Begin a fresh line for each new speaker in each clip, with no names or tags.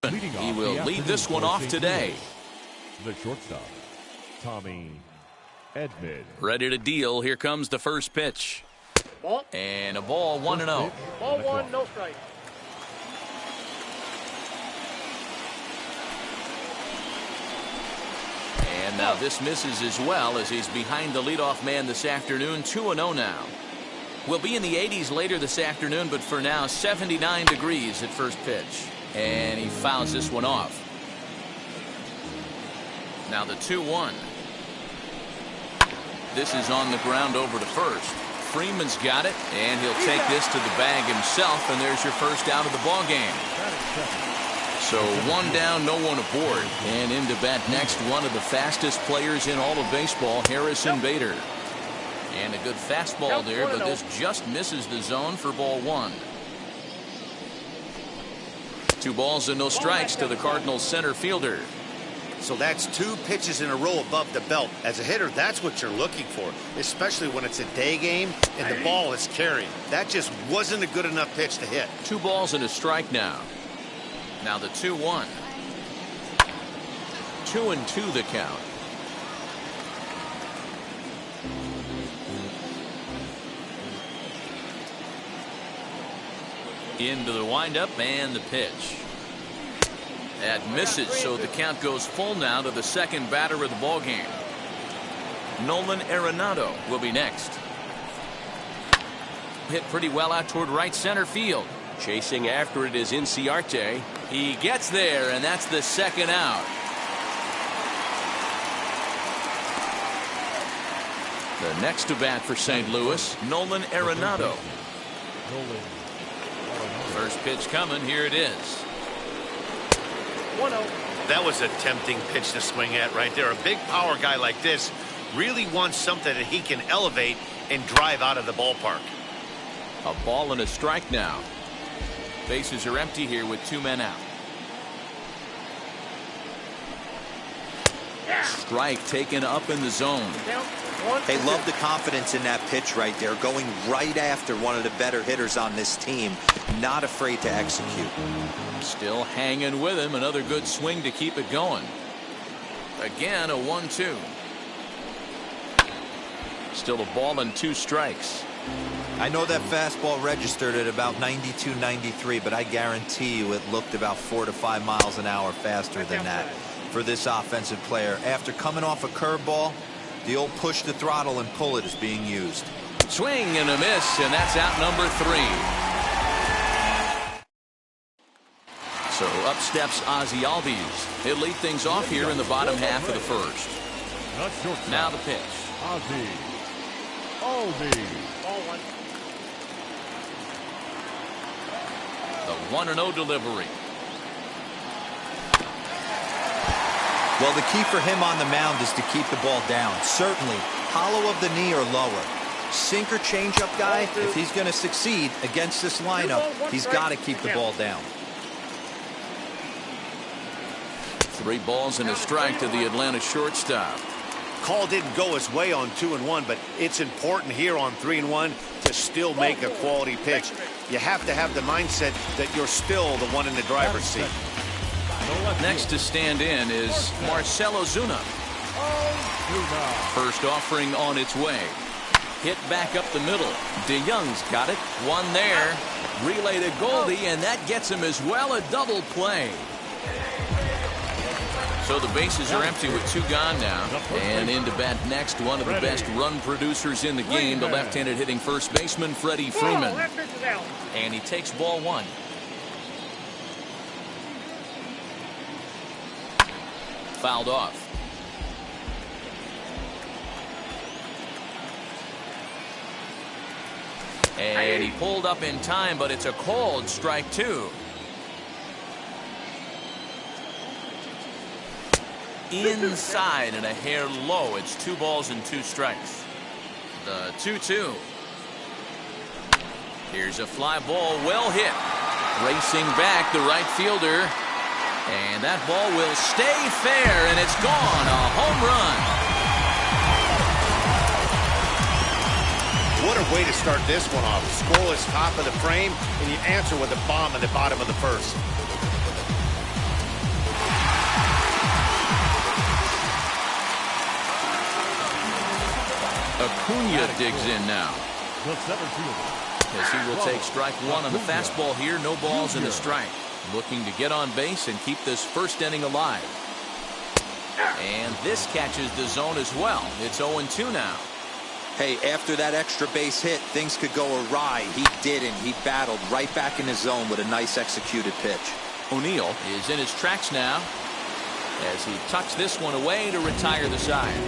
He will lead this one off today.
The shortstop, Tommy Edman.
Ready to deal. Here comes the first pitch.
Ball.
And a ball, 1-0.
Ball one, no strike.
And now this misses as well as he's behind the leadoff man this afternoon. 2-0 now. We'll be in the 80s later this afternoon, but for now, 79 degrees at first pitch. And he fouls this one off. Now the 2-1. This is on the ground over to first. Freeman's got it, and he'll take this to the bag himself, and there's your first out of the ball game. So one down, no one aboard. And into bat next, one of the fastest players in all of baseball, Harrison Bader. And a good fastball there, but this just misses the zone for ball one. 2 balls and no strikes to the Cardinals center fielder.
So that's 2 pitches in a row above the belt. As a hitter, that's what you're looking for, especially when it's a day game and the ball is carrying. That just wasn't a good enough pitch to hit.
2 balls and a strike now. Now the 2-1. 2-2 the count. Into the windup and the pitch. That misses, so the count goes full now to the second batter of the ball game. Nolan Arenado will be next. Hit pretty well out toward right center field. Chasing after it is Inciarte. He gets there, and that's the second out. The next to bat for St. Louis, Nolan Arenado. First pitch coming. Here it is.
1-0.
That was a tempting pitch to swing at right there. A big power guy like this really wants something that he can elevate and drive out of the ballpark.
A ball and a strike now. Bases are empty here with 2 men out. Strike taken up in the zone.
They love the confidence in that pitch right there, going right after one of the better hitters on this team, not afraid to execute.
Still hanging with him. Another good swing to keep it going. Again, a 1-2. Still a ball and 2 strikes.
I know that fastball registered at about 92, 93, but I guarantee you it looked about 4 to 5 miles an hour faster than that for this offensive player. After coming off a curveball, the old push the throttle and pull it is being used.
Swing and a miss, and that's out number 3. So up steps Ozzie Albies. He'll lead things off here in the bottom half of the first. Now the pitch.
Ozzie Albies.
Ball one.
The 1-0 delivery.
Well, the key for him on the mound is to keep the ball down. Certainly, hollow of the knee or lower. Sinker changeup guy, if he's going to succeed against this lineup, he's got to keep the ball down.
3 balls and a strike to the Atlanta shortstop.
Call didn't go his way on 2-1, but it's important here on 3-1 to still make a quality pitch. You have to have the mindset that you're still the one in the driver's seat.
Next to stand in is Marcell Ozuna. First offering on its way. Hit back up the middle. DeYoung's got it. One there. Relay to Goldie, and that gets him as well. A double play. So the bases are empty with 2 gone now. And into bat next, one of the best run producers in the game, the left-handed hitting first baseman, Freddie Freeman. And he takes ball 1. Fouled off. And he pulled up in time, but it's a called strike 2. Inside and a hair low. It's 2 balls and 2 strikes. The 2-2. Here's a fly ball, well hit. Racing back, the right fielder. And that ball will stay fair, and it's gone. A home run.
What a way to start this one off. Scoreless top of the frame, and you answer with a bomb in the bottom of the first.
Acuna digs in now.
The center fielder.
As he will take strike one on the fastball here. No balls and a strike. Looking to get on base and keep this first inning alive. And this catches the zone as well. It's 0-2 now.
Hey, after that extra base hit, things could go awry. He didn't. He battled right back in his zone with a nice executed pitch.
O'Neill is in his tracks now as he tucks this one away to retire the side.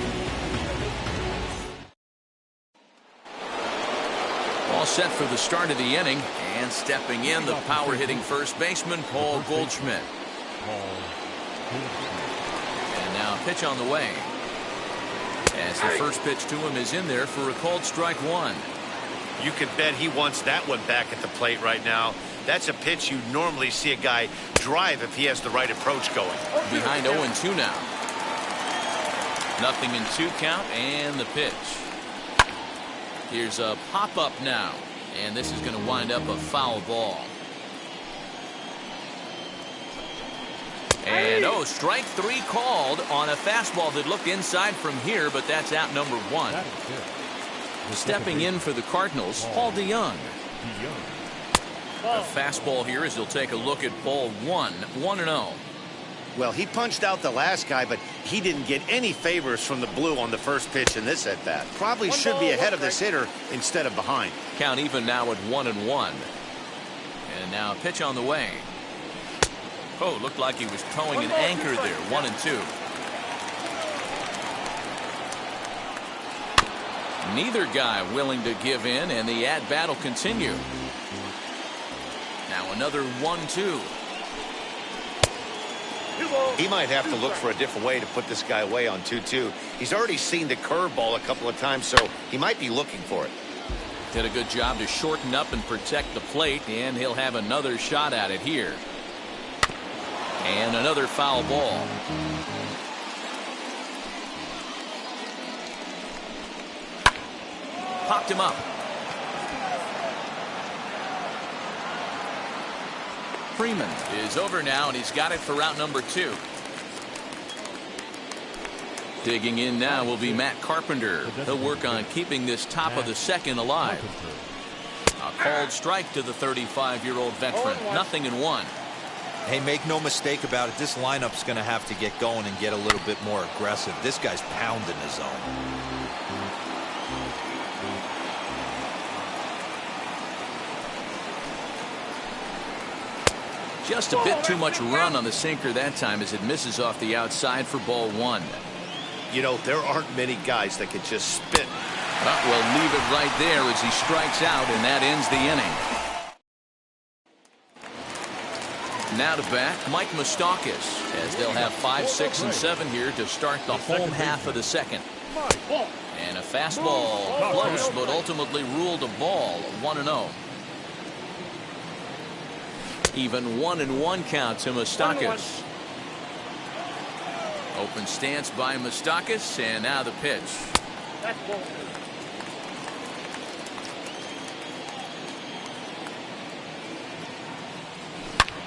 All set for the start of the inning, and stepping in, the power-hitting first baseman, Paul Goldschmidt. And now pitch on the way. As the first pitch to him is in there for a called strike one.
You can bet he wants that one back at the plate right now. That's a pitch you normally see a guy drive if he has the right approach going.
Behind 0-2 now. Nothing in 2 count, and the pitch. Here's a pop-up now, and this is going to wind up a foul ball. And strike 3 called on a fastball that looked inside from here, but that's out number 1. Stepping in for the Cardinals, Paul DeYoung. A fastball here as he'll take a look at ball 1, 1-0.
Well, he punched out the last guy, but he didn't get any favors from the blue on the first pitch in this at-bat. Probably should be ahead of this hitter instead of behind.
Count even now at 1-1. And now a pitch on the way. Oh, looked like he was towing an anchor there. 1-2. Neither guy willing to give in, and the at-bat will continue. Now another 1-2.
He might have to look for a different way to put this guy away on 2-2. He's already seen the curveball a couple of times, so he might be looking for it.
Did a good job to shorten up and protect the plate, and he'll have another shot at it here. And another foul ball. Popped him up. Freeman is over now, and he's got it for route number 2. Digging in now will be Matt Carpenter. He'll work on keeping this top of the second alive. A called strike to the 35-year-old veteran. 0-1.
Hey, make no mistake about it. This lineup's going to have to get going and get a little bit more aggressive. This guy's pounding the zone.
Just a bit too much run on the sinker that time as it misses off the outside for ball 1.
You know, there aren't many guys that could just spit.
We'll leave it right there as he strikes out, and that ends the inning. Now to bat, Mike Moustakas, as they'll have 5, 6, and 7 here to start the home half of the second. And a fastball close, but ultimately ruled a ball. 1-0. Even 1-1 count to Moustakas. Open stance by Moustakas, and now the pitch.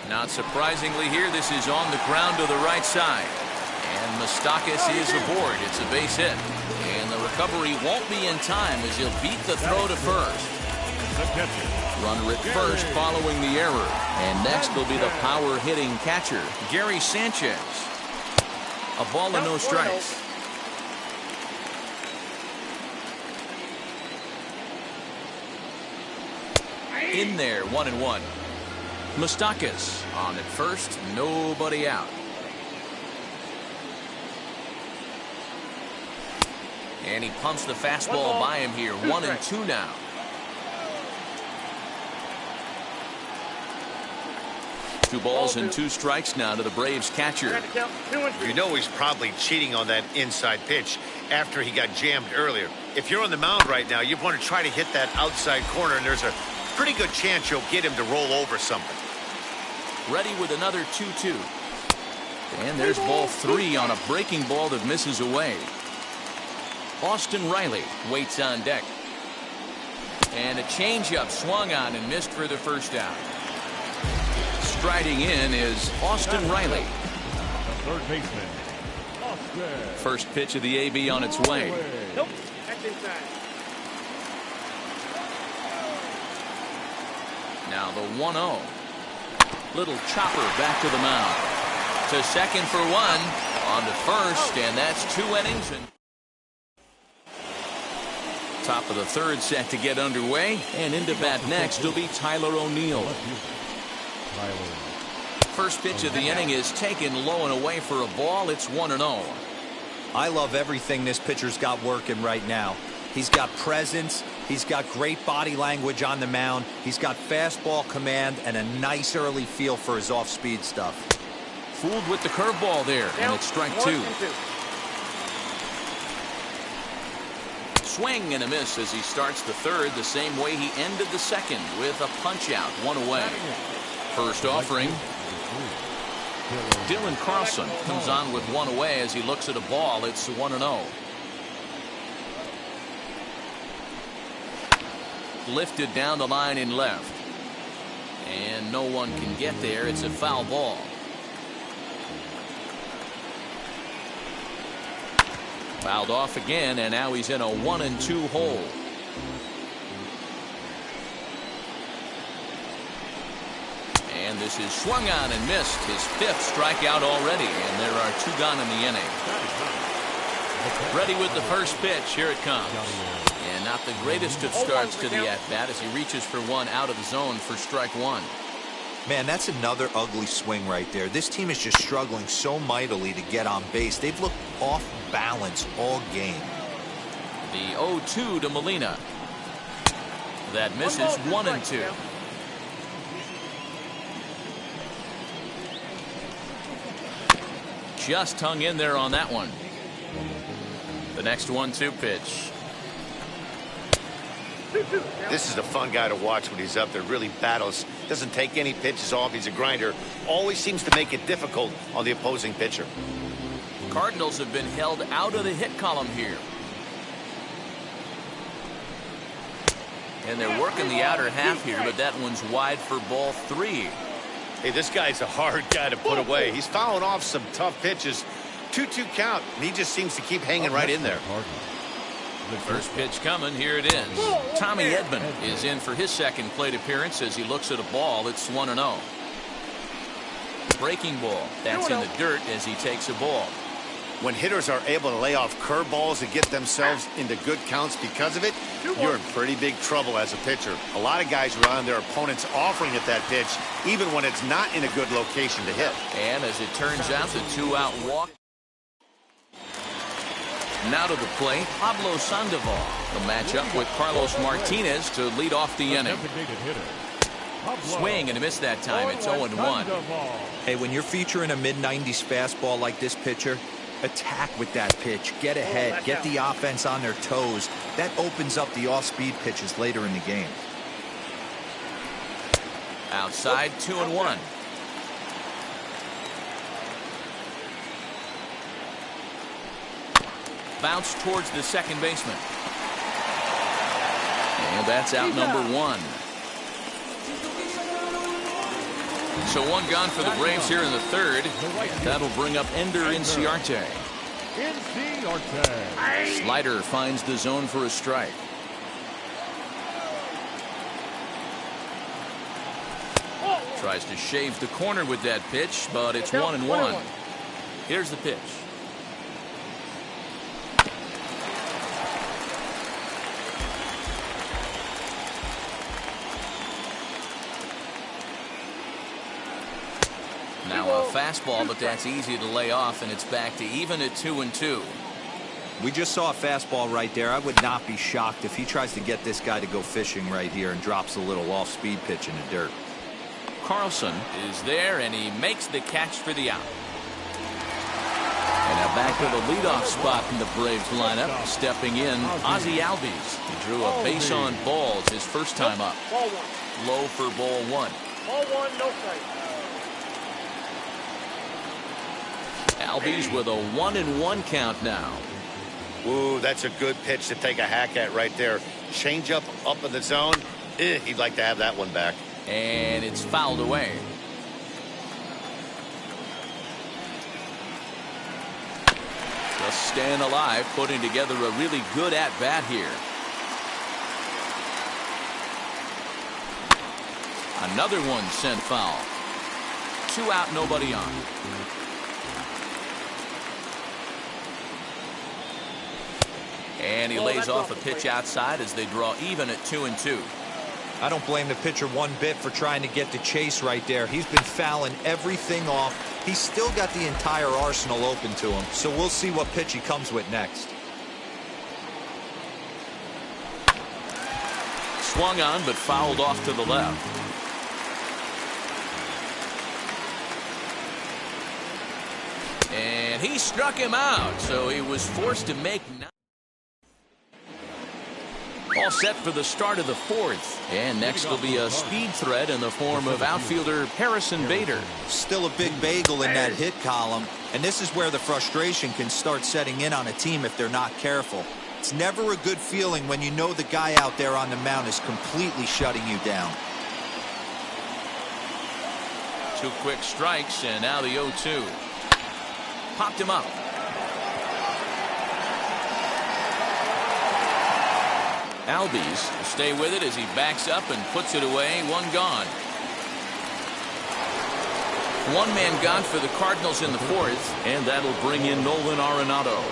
Not surprisingly here, this is on the ground to the right side. And Moustakas is aboard. It's a base hit. And the recovery won't be in time as he'll beat the throw to first. Runner at first following the error. And next will be the power-hitting catcher, Gary Sanchez. A ball and no strikes. In there, 1-1. Moustakas on at first, nobody out. And he pumps the fastball by him here. 1-2 now. Two balls and 2 strikes now to the Braves catcher.
You know he's probably cheating on that inside pitch after he got jammed earlier. If you're on the mound right now, you want to try to hit that outside corner, and there's a pretty good chance you'll get him to roll over something.
Ready with another 2-2. And there's ball 3 on a breaking ball that misses away. Austin Riley waits on deck. And a changeup swung on and missed for the first down. Striding in is Austin Riley.
Third baseman, Austin.
First pitch of the AB on its way.
Nope. That's inside.
Now the 1-0. Little chopper back to the mound. To second for one. On to first, and that's 2 innings. And top of the third set to get underway, and into bat next will be Tyler O'Neill. First pitch of the inning is taken low and away for a ball. It's 1-0.
I love everything this pitcher's got working right now. He's got presence. He's got great body language on the mound. He's got fastball command and a nice early feel for his off-speed stuff.
Fooled with the curveball there, and it's strike 2. Swing and a miss as he starts the third the same way he ended the second with a punch-out, 1 away. First offering. Dylan Carlson comes on with 1 away as he looks at a ball. It's 1-0. Lifted down the line in left. And no one can get there. It's a foul ball. Fouled off again, and now he's in a 1-2 hole. And this is swung on and missed. His 5th strikeout already, and there are 2 gone in the inning. Ready with the first pitch. Here it comes. And not the greatest of starts to the at-bat as he reaches for one out of the zone for strike 1.
Man, that's another ugly swing right there. This team is just struggling so mightily to get on base. They've looked off balance all game.
The 0-2 to Molina. That misses, 1-2. Just hung in there on that one. The next 1-2 pitch.
This is a fun guy to watch when he's up there. Really battles. Doesn't take any pitches off. He's a grinder. Always seems to make it difficult on the opposing pitcher.
Cardinals have been held out of the hit column here. And they're working the outer half here, but that one's wide for ball 3.
Hey, this guy's a hard guy to put away. He's fouling off some tough pitches. 2-2 count, and he just seems to keep hanging right in there.
The first pitch coming. Here it is. Tommy Edman is in for his second plate appearance as he looks at a ball. It's 1-0. Breaking ball. That's in the dirt as he takes a ball.
When hitters are able to lay off curveballs and get themselves into good counts because of it, you're in pretty big trouble as a pitcher. A lot of guys rely on their opponents offering at that pitch, even when it's not in a good location to hit.
And as it turns out, the 2-out walk. Now to the plate, Pablo Sandoval. The matchup with Carlos Martinez to lead off the inning. Swing and a miss that time. It's 0-1.
Hey, when you're featuring a mid-90s fastball like this pitcher, attack with that pitch. Get ahead. Get the offense on their toes. That opens up the off-speed pitches later in the game.
Outside, 2-1. Bounce towards the second baseman. And that's out number 1. So 1 gone for the Braves here in the third. That'll bring up Ender Inciarte. Slider finds the zone for a strike. Tries to shave the corner with that pitch, but it's 1-1. Here's the pitch. Now a fastball, but that's easy to lay off, and it's back to even at 2-2.
We just saw a fastball right there. I would not be shocked if he tries to get this guy to go fishing right here and drops a little off-speed pitch in the dirt.
Carlson is there, and he makes the catch for the out. And now back to the leadoff spot in the Braves lineup. Stepping in, Ozzie Albies. He drew a base on balls his first time up. Low for ball 1.
Ball 1, no strike.
Albies with a 1-1 count now.
Ooh, that's a good pitch to take a hack at right there. Change up in the zone. He'd like to have that one back.
And it's fouled away. Just staying alive, putting together a really good at-bat here. Another one sent foul. 2 out, nobody on. And he lays off a pitch outside as they draw even at 2-2.
I don't blame the pitcher one bit for trying to get the chase right there. He's been fouling everything off. He's still got the entire arsenal open to him, so we'll see what pitch he comes with next.
Swung on, but fouled off to the left. And he struck him out, so he was forced to make 9. All set for the start of the 4th. And next will be a speed threat in the form of outfielder Harrison Bader.
Still a big bagel in that hit column, and this is where the frustration can start setting in on a team if they're not careful. It's never a good feeling when you know the guy out there on the mound is completely shutting you down.
2 quick strikes, and now the 0-2. Popped him up. Albies will stay with it as he backs up and puts it away. 1 gone. 1 man gone for the Cardinals in the 4th, and that'll bring in Nolan Arenado.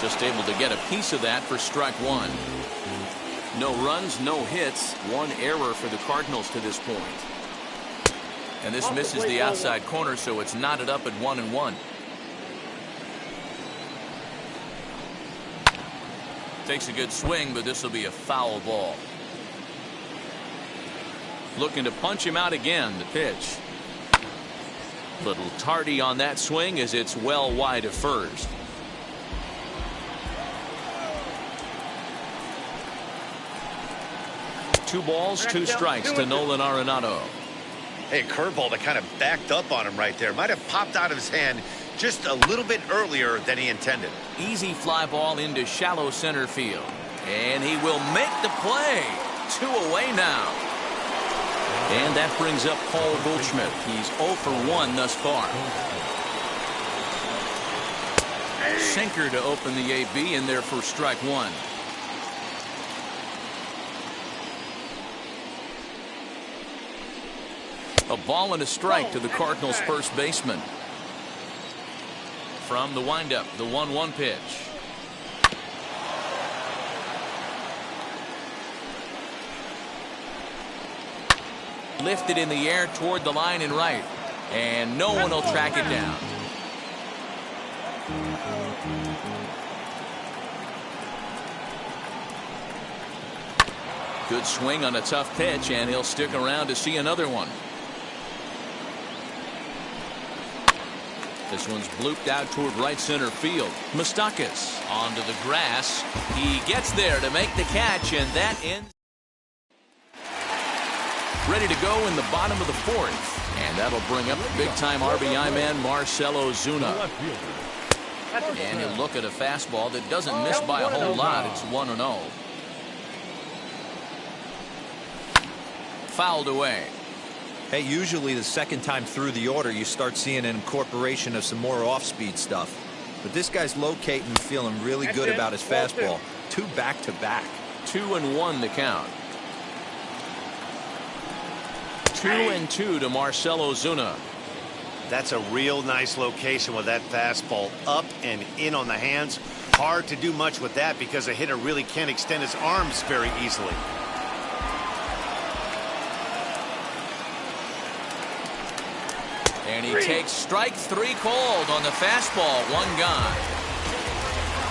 Just able to get a piece of that for strike 1. No runs, no hits, 1 error for the Cardinals to this point. And this misses the outside corner, so it's knotted up at 1-1. Takes a good swing, but this will be a foul ball. Looking to punch him out again, the pitch. Little tardy on that swing as it's well wide of first. Two balls, 2 strikes to Nolan Arenado.
Hey, curveball that kind of backed up on him right there. Might have popped out of his hand just a little bit earlier than he intended.
Easy fly ball into shallow center field. And he will make the play. 2 away now. And that brings up Paul Goldschmidt. He's 0 for 1 thus far. Sinker to open the AB in there for strike 1. A ball and a strike to the Cardinals' first baseman. From the windup, the 1-1 pitch. Lifted in the air toward the line and right. And no one will track it down. Good swing on a tough pitch, and he'll stick around to see another one. This one's blooped out toward right center field. Moustakas onto the grass. He gets there to make the catch, and that ends. Ready to go in the bottom of the 4th. And that'll bring up big-time RBI man Marcell Ozuna. And he'll look at a fastball that doesn't miss by a whole lot. It's 1-0. Fouled away.
Hey, usually the second time through the order, you start seeing an incorporation of some more off-speed stuff. But this guy's locating and feeling really good about his fastball. 2 back-to-back.
2-1 the count. 2-2 to Marcell Ozuna.
That's a real nice location with that fastball up and in on the hands. Hard to do much with that because a hitter really can't extend his arms very easily.
And he takes strike 3 called on the fastball. 1 gone.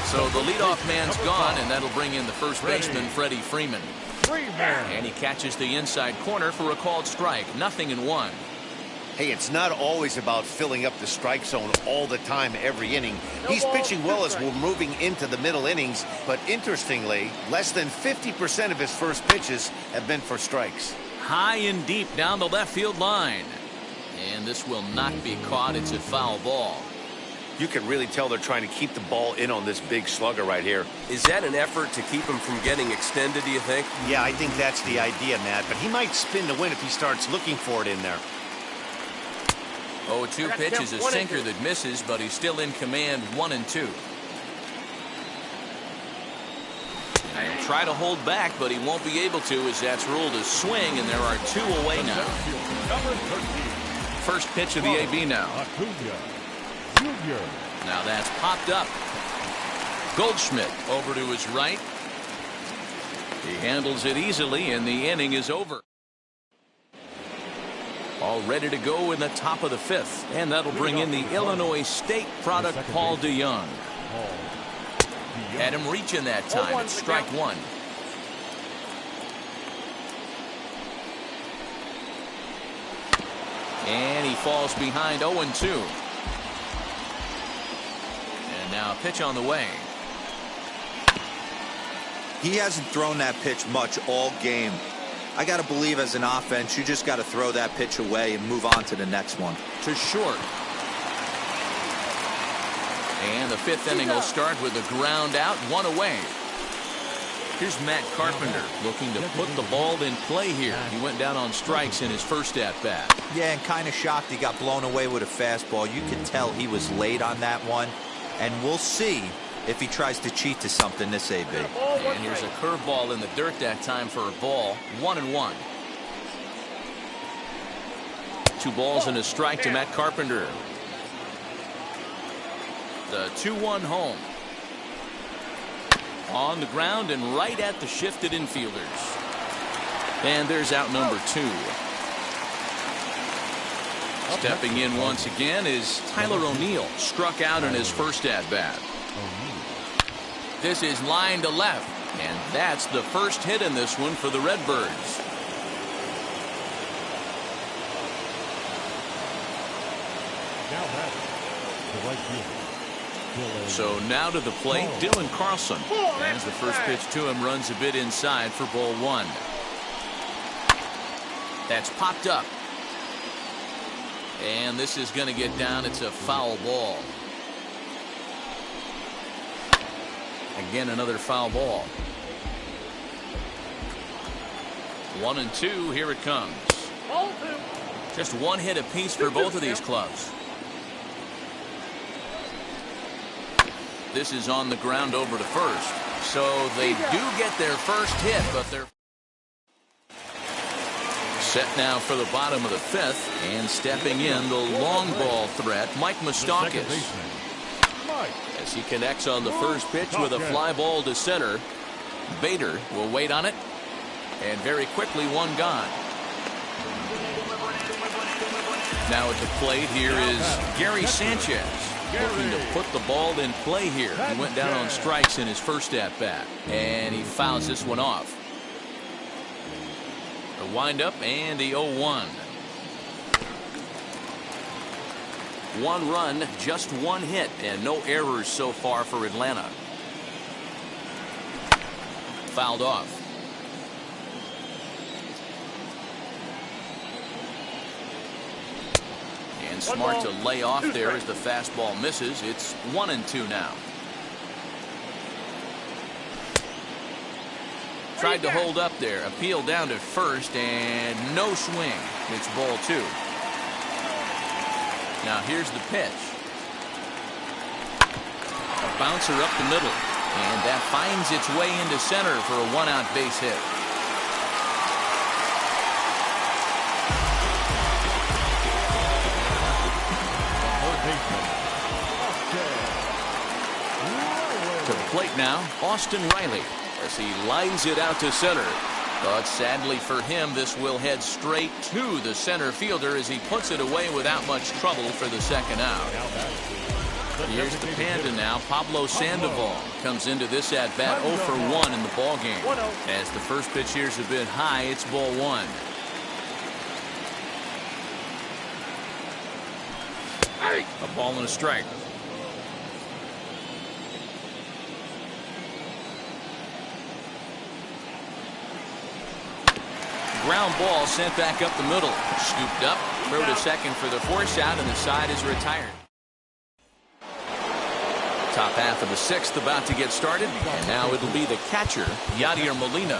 So the leadoff man's gone, and that'll bring in the first baseman, Freddie Freeman. And he catches the inside corner for a called strike. 0-1.
Hey, it's not always about filling up the strike zone all the time every inning. He's pitching well as we're moving into the middle innings, but interestingly, less than 50% of his first pitches have been for strikes.
High and deep down the left field line. And this will not be caught. It's a foul ball.
You can really tell they're trying to keep the ball in on this big slugger right here.
Is that an effort to keep him from getting extended, do you think?
Yeah, I think that's the idea, Matt. But he might spin to win if he starts looking for it in there.
0-2 pitch is a sinker that misses, but he's still in command. 1-2. try to hold back, but he won't be able to as that's ruled a swing, and there are 2 away now.
Number 13.
First pitch of the AB now.
Acuna Jr.
Now that's popped up. Goldschmidt over to his right. He handles it easily, and the inning is over. All ready to go in the top of the 5th, and that'll bring in the Illinois State product, Paul DeYoung. Had him reaching that time. It's strike 1. And he falls behind 0-2. And now a pitch on the way.
He hasn't thrown that pitch much all game. I got to believe as an offense, you just got to throw that pitch away and move on to the next one.
To short. And the 5th inning will start with a ground out, 1 away. Here's Matt Carpenter looking to put the ball in play here. He went down on strikes in his first at-bat.
Yeah, and kind of shocked he got blown away with a fastball. You could tell he was late on that one. And we'll see if he tries to cheat to something this AB.
And here's a curveball in the dirt that time for a ball. 1-1. 2 balls and a strike to Matt Carpenter. The 2-1 home. On the ground and right at the shifted infielders. And there's out number 2. Stepping in once again is Tyler O'Neill. Struck out in his first at-bat. This is line to left, and that's the first hit in this one for the Redbirds.
Now batting, the right fielder.
So now to the plate, Dylan Carlson. As the first pitch to him runs a bit inside for ball 1. That's popped up. And this is going to get down. It's a foul ball. Again, another foul ball. 1-2. Here it comes. Just 1 hit apiece for both of these clubs. This is on the ground over to first. So they do get their first hit, but they're set now for the bottom of the 5th. And stepping in, the long ball threat, Mike Moustakas. As he connects on the first pitch with a fly ball to center. Bader will wait on it. And very quickly, 1 gone. Now at the plate, here is Gary Sanchez. Looking to put the ball in play here. He went down on strikes in his first at-bat. And he fouls this one off. The windup and the 0-1. 1 run, just 1 hit, and no errors so far for Atlanta. Fouled off. And smart to lay off there as the fastball misses. It's 1-2 now. Tried to hold up there. Appeal down to first and no swing. It's ball 2. Now here's the pitch. A bouncer up the middle. And that finds its way into center for a 1-out base hit. To the plate now, Austin Riley, as he lines it out to center. But sadly for him, this will head straight to the center fielder as he puts it away without much trouble for the 2nd out. Here's the Panda now. Pablo Sandoval comes into this at-bat 0 for 1 in the ballgame. As the first pitch here's a bit high, it's ball 1. A ball and a strike. Ground ball sent back up the middle. Scooped up, throw to second for the force out, and the side is retired. Top half of the 6th about to get started, and now it'll be the catcher, Yadier Molina.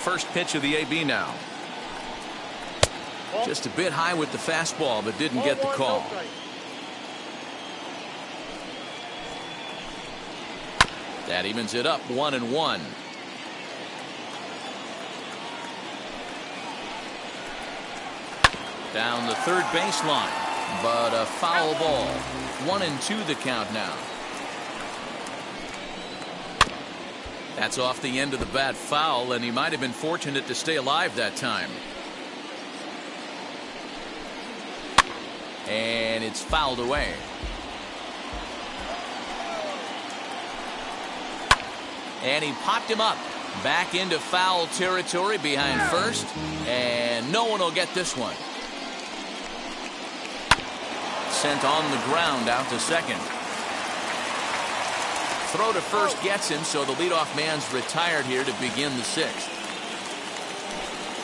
First pitch of the AB now. Just a bit high with the fastball, but didn't get the call. That evens it up 1-1. Down the third baseline, but a foul ball. 1-2 the count now. That's off the end of the bat foul, and he might have been fortunate to stay alive that time. And it's fouled away. And he popped him up. Back into foul territory behind first. And no one will get this one. Sent on the ground out to second. Throw to first gets him, so the leadoff man's retired here to begin the sixth.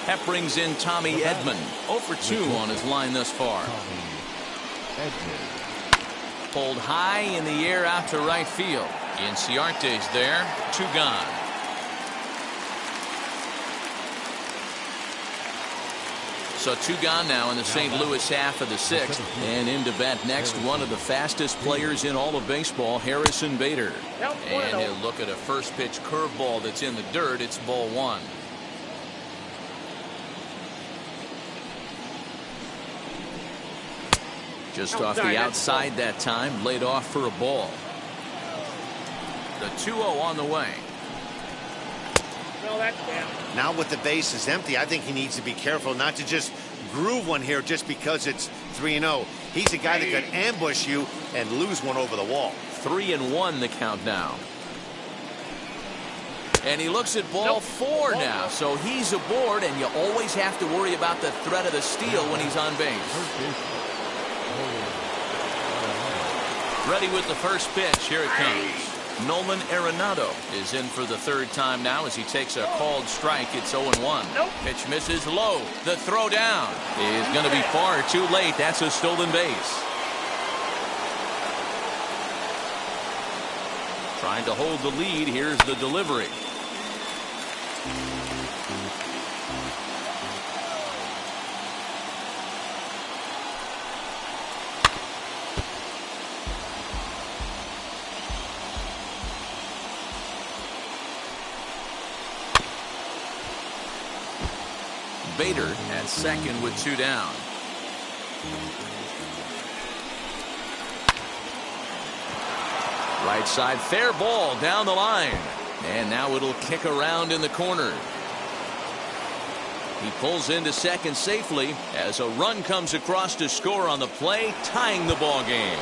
That brings in Tommy Edman. 0 for 2 on his line thus far. Pulled high in the air out to right field. Inciarte's there. 2 gone. So 2 gone now in the St. Louis half of the sixth. And into bat next, one of the fastest players in all of baseball, Harrison Bader. And he'll look at a first pitch curveball that's in the dirt. It's ball 1. Just off the outside that time, laid off for a ball. The 2-0 on the way.
Now with the bases empty, I think he needs to be careful not to just groove one here just because it's 3-0. He's a guy that could ambush you and lose one over the wall.
3-1 the count now. And he looks at ball 4 now, so he's aboard, and you always have to worry about the threat of the steal when he's on base. Ready with the first pitch. Here it comes. Nolan Arenado is in for the third time now as he takes a called strike. It's 0-1. Pitch misses low. The throw down is going to be far too late. That's a stolen base. Trying to hold the lead. Here's the delivery. Bader at second with 2 down. Right side, fair ball down the line. And now it'll kick around in the corner. He pulls into second safely as a run comes across to score on the play, tying the ball game.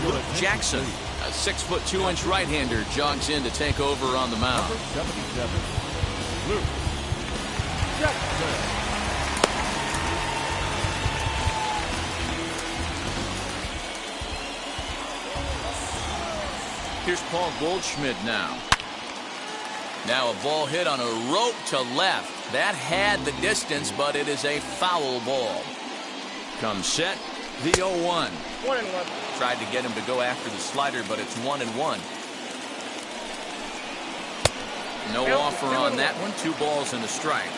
Luke Jackson, a 6'2" right-hander, jogs in to take over on the mound.
Number 77, Luke Jackson.
Here's Paul Goldschmidt now. Now a ball hit on a rope to left. That had the distance, but it is a foul ball. Comes set, the 0-1.
1-1.
Tried to get him to go after the slider, but it's 1-1. No offer on that one. 2 balls and a strike.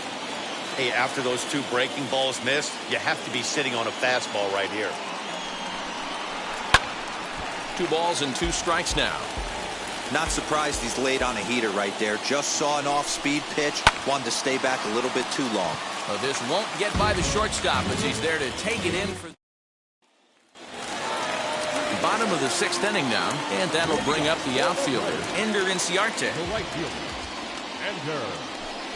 Hey, after those 2 breaking balls missed, you have to be sitting on a fastball right here.
2 balls and 2 strikes now.
Not surprised he's laid on a heater right there. Just saw an off-speed pitch. Wanted to stay back a little bit too long.
Well, this won't get by the shortstop as he's there to take it in for bottom of the 6th inning now, and that'll bring up the outfielder, Ender Inciarte.
The right fielder, Ender.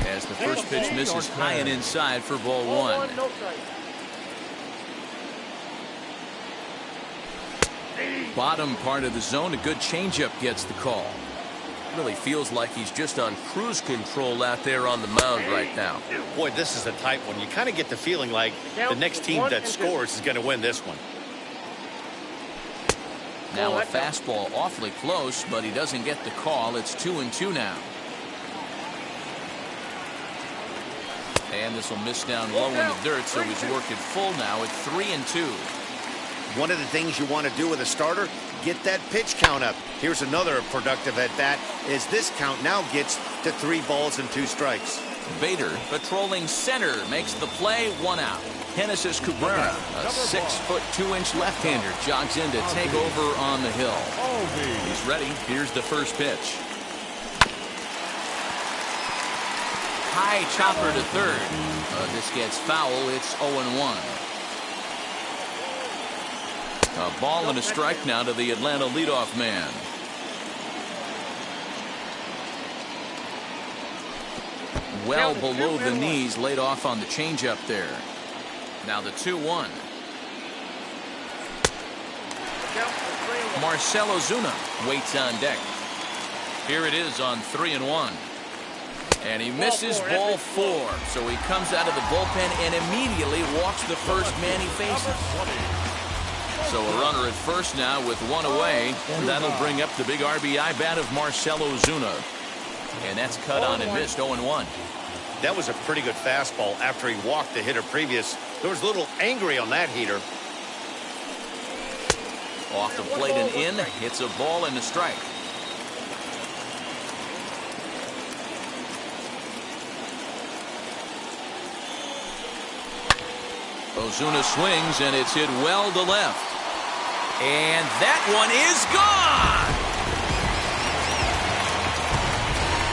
As the first pitch misses high and inside for ball 1.
No strike.
Bottom part of the zone, a good changeup gets the call. Really feels like he's just on cruise control out there on the mound right now.
Boy, this is a tight one. You kind of get the feeling like the next team that scores is going to win this one.
Now a fastball awfully close, but he doesn't get the call. It's 2-2 now. And this will miss down low in the dirt, so he's working full now at 3-2.
One of the things you want to do with a starter, get that pitch count up. Here's another productive at-bat as this count now gets to 3 balls and 2 strikes.
Bader patrolling center makes the play, 1 out. Genesis Cabrera, a 6'2" left-hander, jogs in to take over on the hill. He's ready. Here's the first pitch. High chopper to third. This gets foul. It's 0-1. A ball and a strike now to the Atlanta leadoff man. Well below the knees, laid off on the changeup there. Now the 2-1. Marcell Ozuna waits on deck. Here it is on 3-1. And he misses ball 4. So he comes out of the bullpen and immediately walks the first man he faces. So a runner at first now with 1 away. And that'll bring up the big RBI bat of Marcell Ozuna. And that's cut on and missed, 0-1.
That was a pretty good fastball after he walked the hitter previous. There was a little angry on that heater.
Off the plate and in. It's a ball and a strike. Ozuna swings and it's hit well to left. And that one is gone.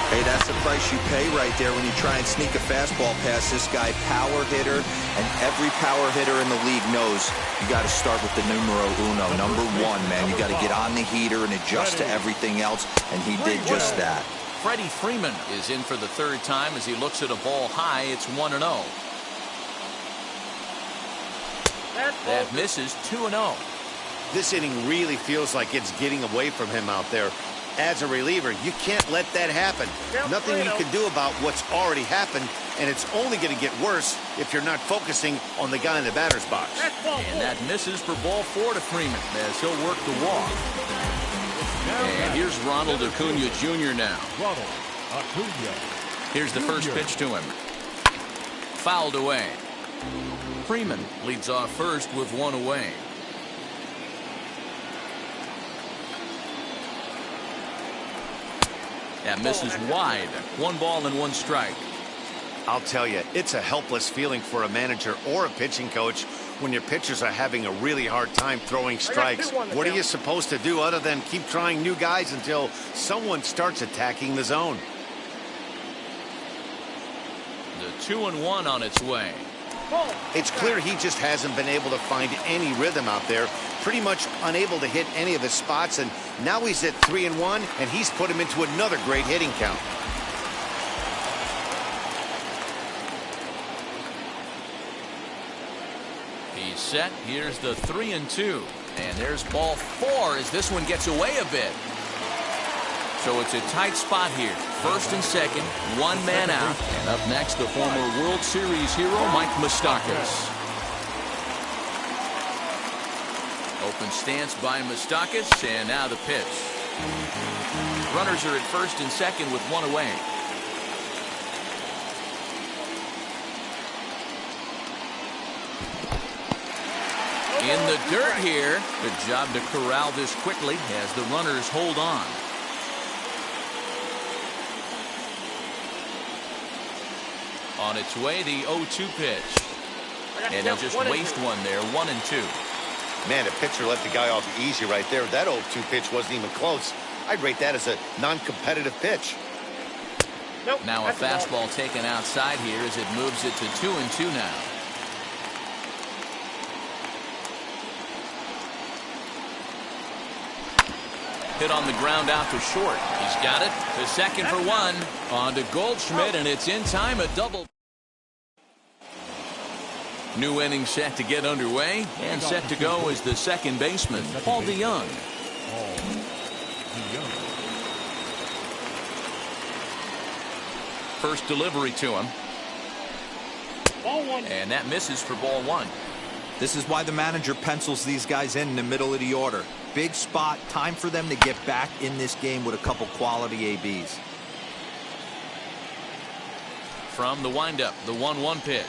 Hey, that's the price you pay right there when you try and sneak a fastball past this guy. Power hitter, and every power hitter in the league knows you got to start with the numero uno, number 1, man. You got to get on the heater and adjust to everything else, and he did just that.
Freddie Freeman is in for the 3rd time as he looks at a ball high. It's 1-0. That misses, 2-0.
This inning really feels like it's getting away from him out there. As a reliever, you can't let that happen. Nothing you can do about what's already happened, and it's only going to get worse if you're not focusing on the guy in the batter's box.
And that misses for ball 4 to Freeman as he'll work the walk. And here's Ronald Acuna Jr. now. Here's the first pitch to him. Fouled away. Freeman leads off first with 1 away. That misses wide. 1 ball and 1 strike.
I'll tell you, it's a helpless feeling for a manager or a pitching coach when your pitchers are having a really hard time throwing strikes. What are you supposed to do other than keep trying new guys until someone starts attacking the zone?
The 2-1 on its way.
It's clear he just hasn't been able to find any rhythm out there. Pretty much unable to hit any of his spots, and now he's at 3-1, and he's put him into another great hitting count.
He's set. Here's the 3-2. And there's ball 4 as this one gets away a bit. So it's a tight spot here. 1st and 2nd, 1 man out. And up next, the former World Series hero, Mike Moustakas. Open stance by Moustakas, and now the pitch. Runners are at 1st and 2nd with 1 away. In the dirt here. Good job to corral this quickly as the runners hold on. On its way, the 0-2 pitch. And they'll just waste one there, 1-2.
Man, a pitcher let the guy off easy right there. That 0-2 pitch wasn't even close. I'd rate that as a non-competitive pitch.
Now a fastball taken outside here as it moves it to 2-2 now. Hit on the ground out to short. He's got it to second for 1. On to Goldschmidt, and it's in time, a double. New inning set to get underway, and set to go is the second baseman, Paul DeYoung. First delivery to him. And that misses for ball 1.
This is why the manager pencils these guys in the middle of the order. Big spot, time for them to get back in this game with a couple quality ABs.
From the windup, the 1-1 pitch.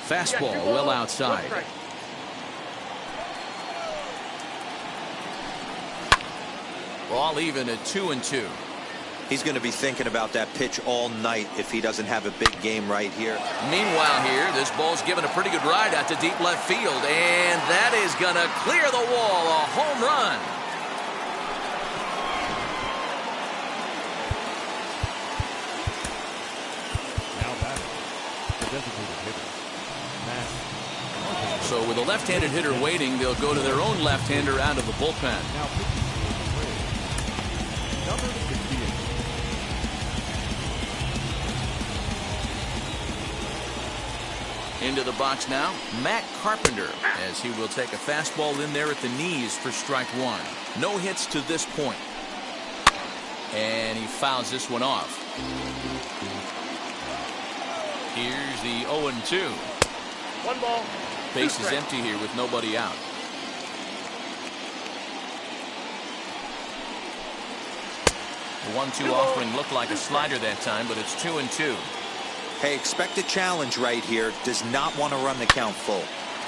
Fastball well outside. All even at 2-2.
He's going to be thinking about that pitch all night if he doesn't have a big game right here.
Meanwhile here, this ball's given a pretty good ride out to deep left field, and that is going to clear the wall. A home run.
Now batting, the designated hitter, Matt.
So with a left-handed hitter waiting, they'll go to their own left-hander out of the bullpen.
Now pitching for the Braves, number 58.
Into the box now, Matt Carpenter, as he will take a fastball in there at the knees for strike one. No hits to this point. And he fouls this one off. Here's the 0-2.
1 ball.
Base is empty here with nobody out. The 1-2 offering looked like a slider that time, but it's 2-2.
Hey, expect a challenge right here. Does not want to run the count full.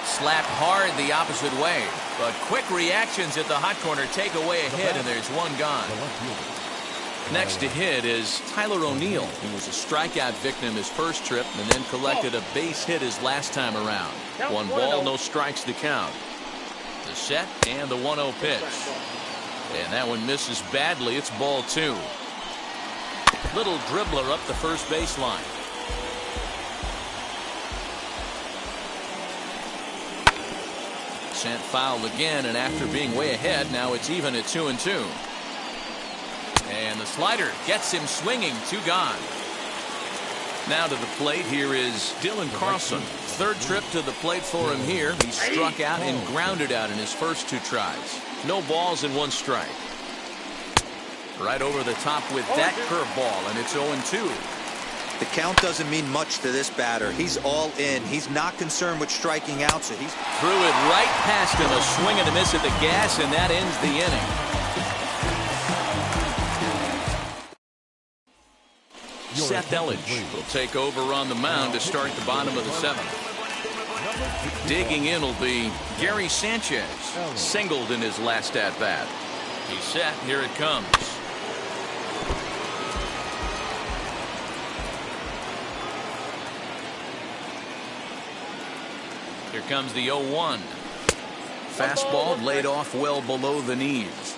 Slapped hard the opposite way, but quick reactions at the hot corner take away a hit, and there's one gone.
The left fielder.
Next to hit is Tyler O'Neill, who was a strikeout victim his first trip and then collected a base hit his last time around. 1 ball, no strikes to count. The set and the 1-0 pitch. And that one misses badly. It's ball 2. Little dribbler up the first baseline. Sent foul again, and after being way ahead, now it's even at 2-2. And the slider gets him swinging. 2 gone. Now to the plate, here is Dylan Carlson. Third trip to the plate for him here. He struck out and grounded out in his first 2 tries. No balls and 1 strike. Right over the top with that curveball, and it's 0-2.
The count doesn't mean much to this batter. He's all in. He's not concerned with striking out, so he's
threw it right past him. A swing and a miss at the gas, and that ends the inning. Seth Elledge will take over on the mound to start the bottom of the 7th. Digging in will be Gary Sanchez. Singled in his last at-bat. He's set. Here it comes. Here comes the 0-1. Fastball laid off well below the knees.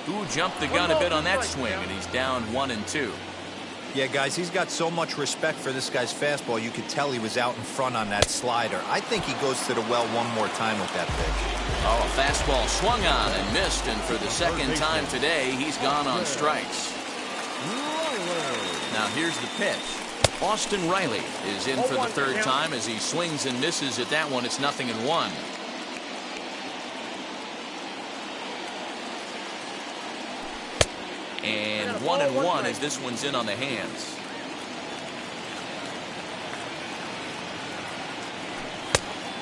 Who jumped the gun a bit on that swing, and he's down 1-2.
Yeah, guys, he's got so much respect for this guy's fastball. You could tell he was out in front on that slider. I think he goes to the well one more time with that pitch.
Oh, a fastball swung on and missed, and for the second time today, he's gone on strikes. Now here's the pitch. Austin Riley is in for the 3rd time as he swings and misses at that one. It's 0-1. And 1-1 as this one's in on the hands.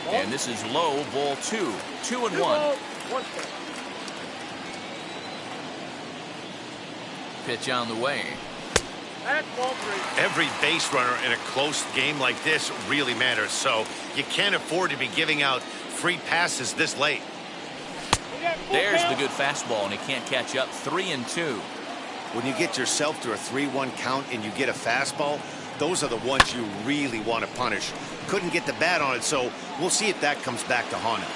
And this is low, ball 2. 2-1. Pitch on the way.
Every base runner in a close game like this really matters, so you can't afford to be giving out free passes this late.
There's the good fastball, and he can't catch up. 3-2.
When you get yourself to a 3-1 count and you get a fastball, those are the ones you really want to punish. Couldn't get the bat on it, so we'll see if that comes back to haunt him.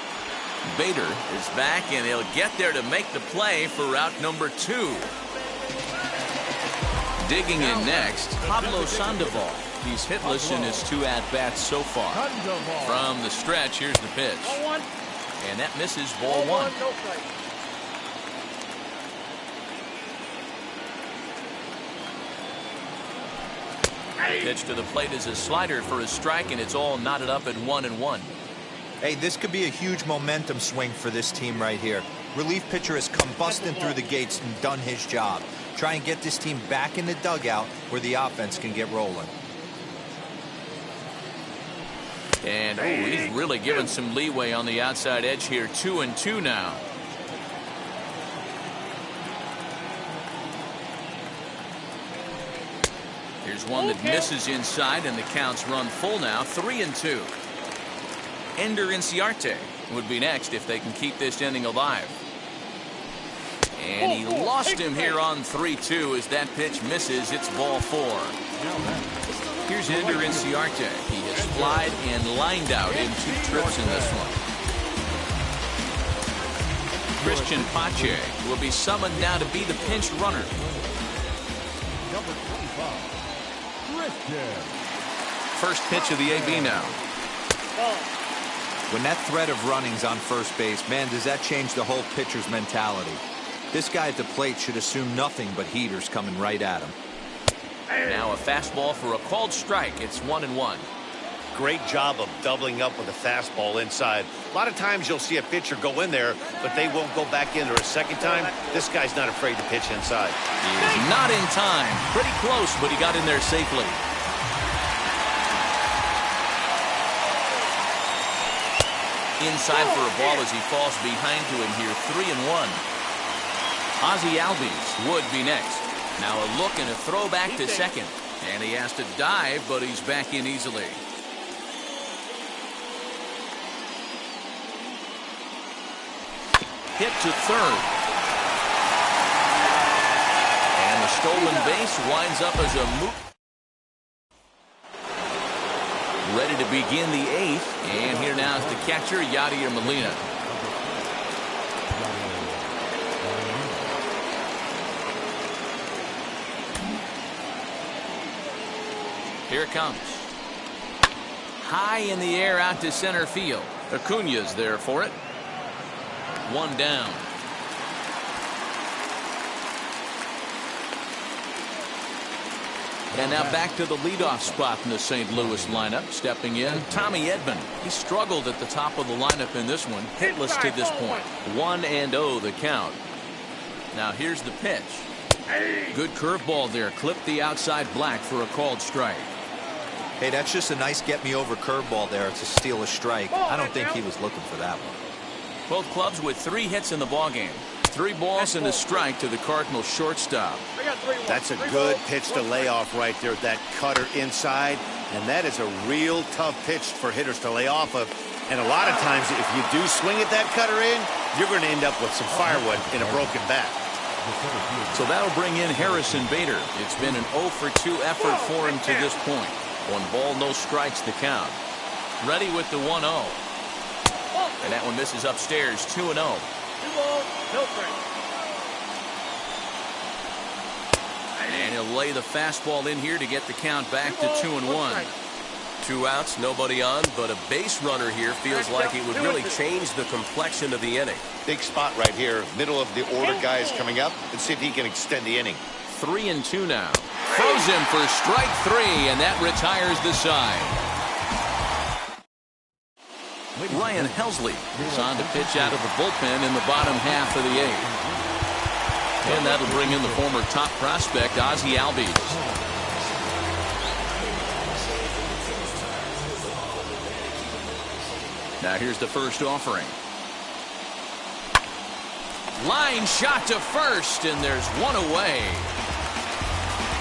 Bader is back, and he'll get there to make the play for route number 2. Digging in next, Pablo Sandoval. He's hitless in his 2 at-bats so far. From the stretch, here's the pitch. And that misses, ball 1. Pitch to the plate is a slider for a strike, and it's all knotted up at 1-1.
Hey, this could be a huge momentum swing for this team right here. Relief pitcher has come busting through the gates and done his job. Try and get this team back in the dugout where the offense can get rolling.
And he's really given some leeway on the outside edge here. 2-2 now. Here's one that misses inside, and the counts run full now. 3-2. Ender Inciarte would be next if they can keep this inning alive. And he lost him here on 3-2 as that pitch misses. It's ball 4. Here's Ender Inciarte. He has flied and lined out in 2 trips in this one. Christian Pache will be summoned now to be the pinch runner.
Number 25, Christian.
First pitch of the AB now.
When that threat of running's on first base, man, does that change the whole pitcher's mentality. This guy at the plate should assume nothing but heaters coming right at him.
Now a fastball for a called strike. It's 1-1.
Great job of doubling up with a fastball inside. A lot of times you'll see a pitcher go in there, but they won't go back in there a second time. This guy's not afraid to pitch inside.
He is not in time. Pretty close, but he got in there safely. Inside for a ball as he falls behind to him here. 3-1. Ozzie Albies would be next. Now a look and a throw back to second. And he has to dive, but he's back in easily. Hit to third. And the stolen base winds up as a move. Ready to begin the 8th. And here now is the catcher, Yadier Molina. Here it comes. High in the air out to center field. Acuña's there for it. 1 down. And now back to the leadoff spot in the St. Louis lineup. Stepping in, Tommy Edman. He struggled at the top of the lineup in this one. Hitless to this point. 1-0 the count. Now here's the pitch. Good curveball there. Clipped the outside black for a called strike.
Hey, that's just a nice get-me-over curveball there to steal a strike. I don't think he was looking for that one.
Both clubs with 3 hits in the ballgame. 3 balls and a strike to the Cardinals shortstop.
That's a good pitch to lay off right there. That cutter inside. And that is a real tough pitch for hitters to lay off of. And a lot of times, if you do swing at that cutter in, you're going to end up with some firewood in a broken bat.
So that'll bring in Harrison Bader. It's been an 0-for-2 effort for him to this point. 1 ball, no strikes to count. Ready with the 1-0. And that one misses upstairs. 2-0.
2 balls, no strikes.
And he'll lay the fastball in here to get the count back to 2-1.
2 outs, nobody on, but a base runner here feels like it would really change the complexion of the inning.
Big spot right here. Middle of the order guys coming up. Let's see if he can extend the inning.
3-2 now. Throws him for strike 3, and that retires the side. Ryan Helsley is on to pitch out of the bullpen in the bottom half of the 8th. And that'll bring in the former top prospect, Ozzie Albies. Now here's the first offering. Line shot to first, and there's 1 away.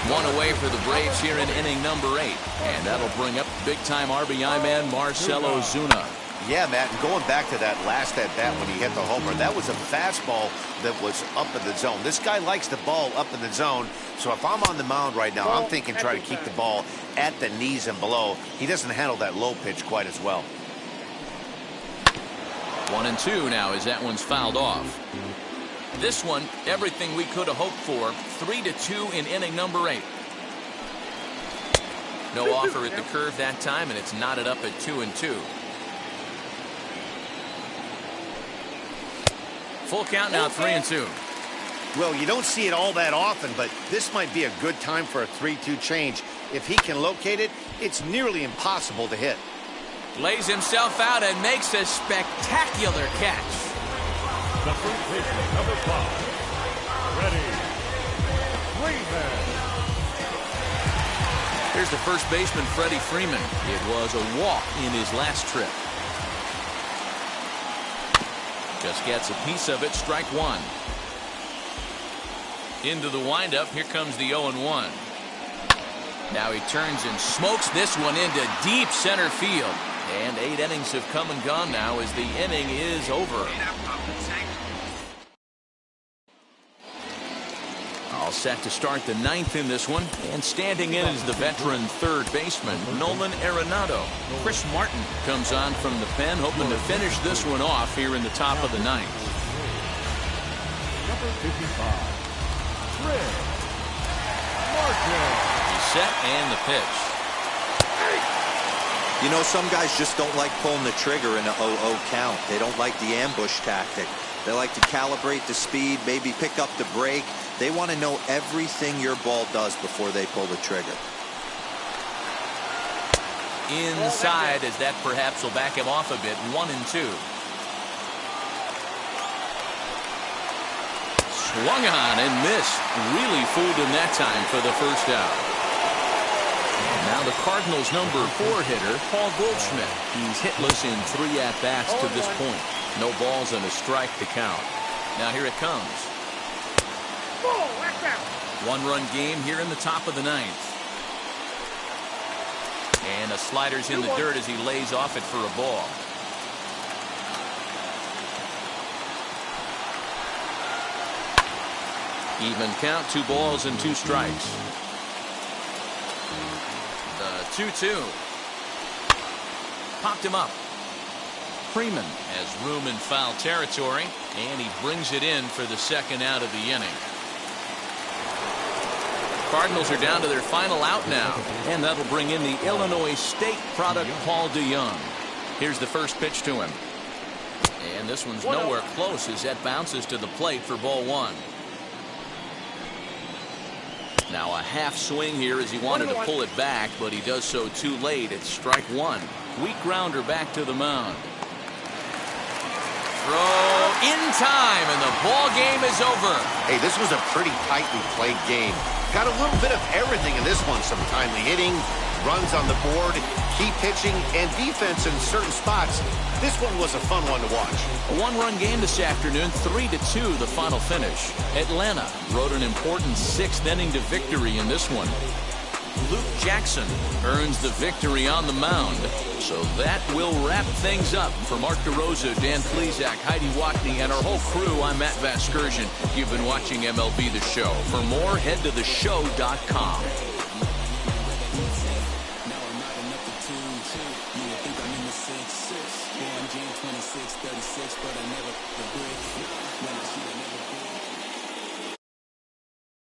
1 away for the Braves here in inning number 8. And that'll bring up big-time RBI man Marcell Ozuna.
Yeah, Matt, and going back to that last at-bat when he hit the homer, that was a fastball that was up in the zone. This guy likes the ball up in the zone, so if I'm on the mound right now, I'm thinking try to keep the ball at the knees and below. He doesn't handle that low pitch quite as well.
1-2 now as that one's fouled off. This one, everything we could have hoped for. 3-2 in inning number 8. No offer at the curve that time, and it's knotted up at 2-2. Full count now, 3-2.
Well, you don't see it all that often, but this might be a good time for a 3-2 change. If he can locate it, it's nearly impossible to hit.
Lays himself out and makes a spectacular catch.
The first baseman, number 5. Ready. Freeman.
Here's the first baseman, Freddie Freeman. It was a walk in his last trip. Just gets a piece of it, strike 1. Into the windup, here comes the 0-1. Now he turns and smokes this one into deep center field. And 8 innings have come and gone now as the inning is over. All set to start the 9th in this one. And standing in is the veteran third baseman, Nolan Arenado. Chris Martin comes on from the pen, hoping to finish this one off here in the top of the 9th.
Number 55, Chris Martin.
He's set and the pitch.
You know, some guys just don't like pulling the trigger in a 0-0 count. They don't like the ambush tactic. They like to calibrate the speed, maybe pick up the break. They want to know everything your ball does before they pull the trigger.
Inside, as that perhaps will back him off a bit. 1-2. Swung on and missed. Really fooled him that time for the first out. Now the Cardinals' number 4 hitter, Paul Goldschmidt. He's hitless in 3 at-bats to this point. No balls and a strike to count. Now here it comes. 1-run game here in the top of the 9th. And a slider's in the dirt as he lays off it for a ball. Even count, 2 balls and 2 strikes. The 2-2. Popped him up. Freeman has room in foul territory, and he brings it in for the second out of the inning. Cardinals are down to their final out now, and that'll bring in the Illinois State product, Paul DeYoung. Here's the first pitch to him. And this one's nowhere close as that bounces to the plate for ball 1. Now a half swing here as he wanted to pull it back, but he does so too late. It's strike 1. Weak grounder back to the mound. Throw in time, and the ball game is over.
Hey, this was a pretty tightly played game. Got a little bit of everything in this one. Some timely hitting, runs on the board, key pitching, and defense in certain spots. This one was a fun one to watch.
A 1-run game this afternoon, 3-2 the final finish. Atlanta rode an important 6th inning to victory in this one. Luke Jackson earns the victory on the mound. So that will wrap things up. For Mark DeRosa, Dan Plesac, Heidi Watney, and our whole crew, I'm Matt Vasgersian. You've been watching MLB The Show. For more, head to theshow.com. June 26, 36, but I never the break. When I shoot, I never break.